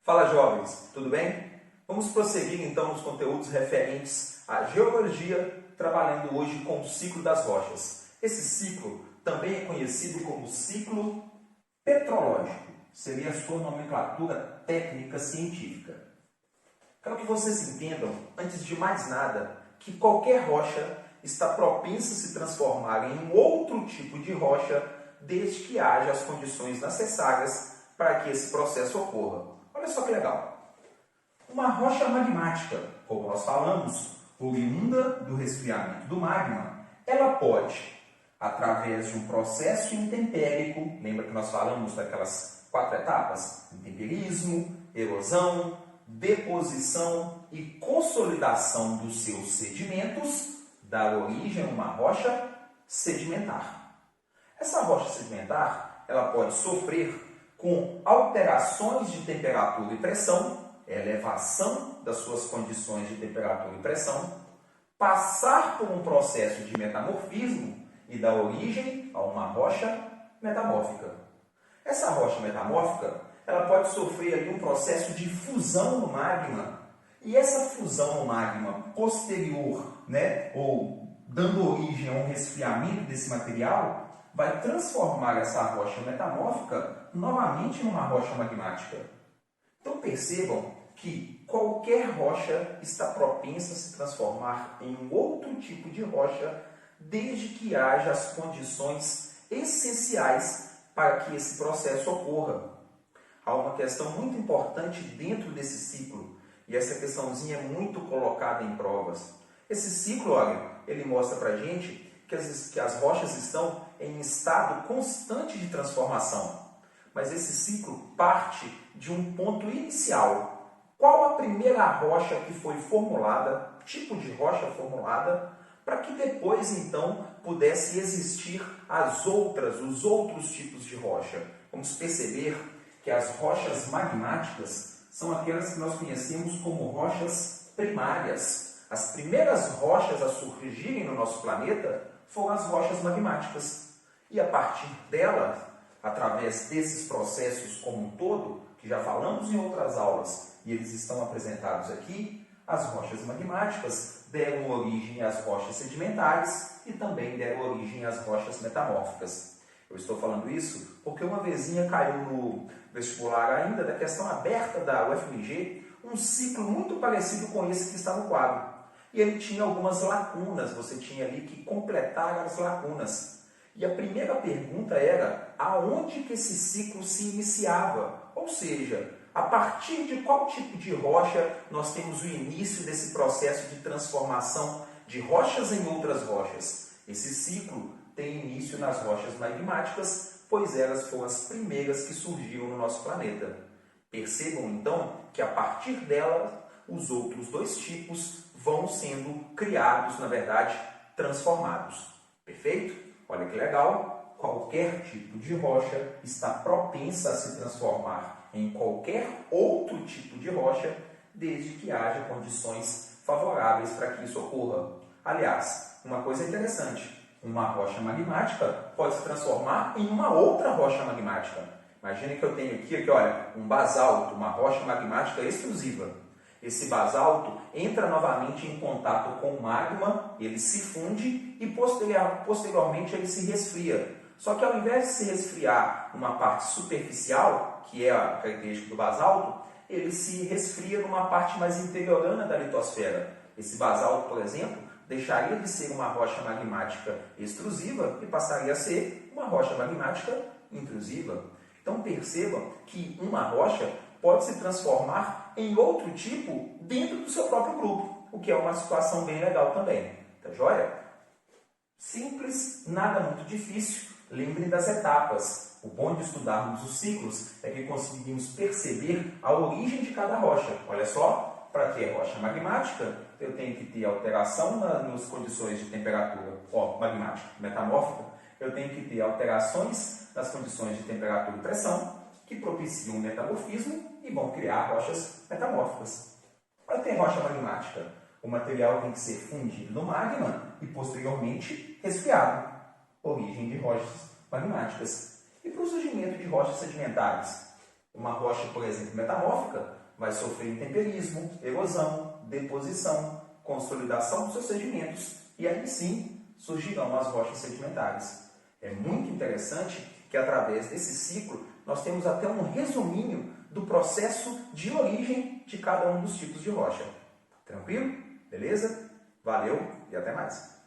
Fala jovens, tudo bem? Vamos prosseguir então nos conteúdos referentes à geologia, trabalhando hoje com o ciclo das rochas. Esse ciclo também é conhecido como ciclo petrológico, seria a sua nomenclatura técnica científica. Quero que vocês entendam, antes de mais nada, que qualquer rocha está propensa a se transformar em um outro tipo de rocha desde que haja as condições necessárias para que esse processo ocorra. Olha só que legal. Uma rocha magmática, como nós falamos, oriunda do resfriamento do magma, ela pode, através de um processo intempérico, lembra que nós falamos daquelas 4 etapas? Intemperismo, erosão, deposição e consolidação dos seus sedimentos, dar origem a uma rocha sedimentar. Essa rocha sedimentar, ela pode sofrer com alterações de temperatura e pressão, elevação das suas condições de temperatura e pressão, passar por um processo de metamorfismo e dar origem a uma rocha metamórfica. Essa rocha metamórfica, ela pode sofrer ali um processo de fusão no magma, e essa fusão no magma posterior, ou dando origem a um resfriamento desse material, vai transformar essa rocha metamórfica novamente numa rocha magmática. Então percebam que qualquer rocha está propensa a se transformar em um outro tipo de rocha desde que haja as condições essenciais para que esse processo ocorra. Há uma questão muito importante dentro desse ciclo, e essa questãozinha é muito colocada em provas. Esse ciclo, olha, ele mostra para a gente que as rochas estão em estado constante de transformação. Mas esse ciclo parte de um ponto inicial. Qual a primeira rocha que foi formulada, tipo de rocha formulada, para que depois, então, pudesse existir os outros tipos de rocha? Vamos perceber que as rochas magmáticas são aquelas que nós conhecemos como rochas primárias. As primeiras rochas a surgirem no nosso planeta foram as rochas magmáticas. E a partir delas, através desses processos como um todo, que já falamos em outras aulas e eles estão apresentados aqui, as rochas magmáticas deram origem às rochas sedimentares e também deram origem às rochas metamórficas. Eu estou falando isso porque uma vezinha caiu no vestibular ainda da questão aberta da UFMG, um ciclo muito parecido com esse que está no quadro. E ele tinha algumas lacunas, você tinha ali que completar as lacunas. E a primeira pergunta era, aonde que esse ciclo se iniciava? Ou seja, a partir de qual tipo de rocha nós temos o início desse processo de transformação de rochas em outras rochas? Esse ciclo tem início nas rochas magmáticas, pois elas foram as primeiras que surgiram no nosso planeta. Percebam então que a partir delas, os outros dois tipos vão sendo criados, na verdade, transformados. Perfeito? Olha que legal! Qualquer tipo de rocha está propensa a se transformar em qualquer outro tipo de rocha, desde que haja condições favoráveis para que isso ocorra. Aliás, uma coisa interessante, uma rocha magmática pode se transformar em uma outra rocha magmática. Imagine que eu tenho aqui, olha, um basalto, uma rocha magmática extrusiva. Esse basalto entra novamente em contato com o magma, ele se funde e posteriormente ele se resfria. Só que ao invés de se resfriar numa parte superficial, que é a característica do basalto, ele se resfria numa parte mais interiorana da litosfera. Esse basalto, por exemplo, deixaria de ser uma rocha magmática extrusiva e passaria a ser uma rocha magmática intrusiva. Então percebam que uma rocha pode se transformar em outro tipo dentro do seu próprio grupo, o que é uma situação bem legal também. Tá joia? Simples, nada muito difícil. Lembrem das etapas. O bom de estudarmos os ciclos é que conseguimos perceber a origem de cada rocha. Olha só, para ter rocha magmática, eu tenho que ter alteração nas condições de temperatura magmática, metamórfica. Eu tenho que ter alterações nas condições de temperatura e pressão, que propiciam o metamorfismo e vão criar rochas metamórficas. Para ter rocha magmática, o material tem que ser fundido no magma e posteriormente resfriado. Origem de rochas magmáticas. E para o surgimento de rochas sedimentares? Uma rocha, por exemplo, metamórfica, vai sofrer intemperismo, erosão, deposição, consolidação dos seus sedimentos e aí sim surgirão as rochas sedimentares. É muito interessante que através desse ciclo nós temos até um resuminho do processo de origem de cada um dos tipos de rocha. Tranquilo? Beleza? Valeu e até mais!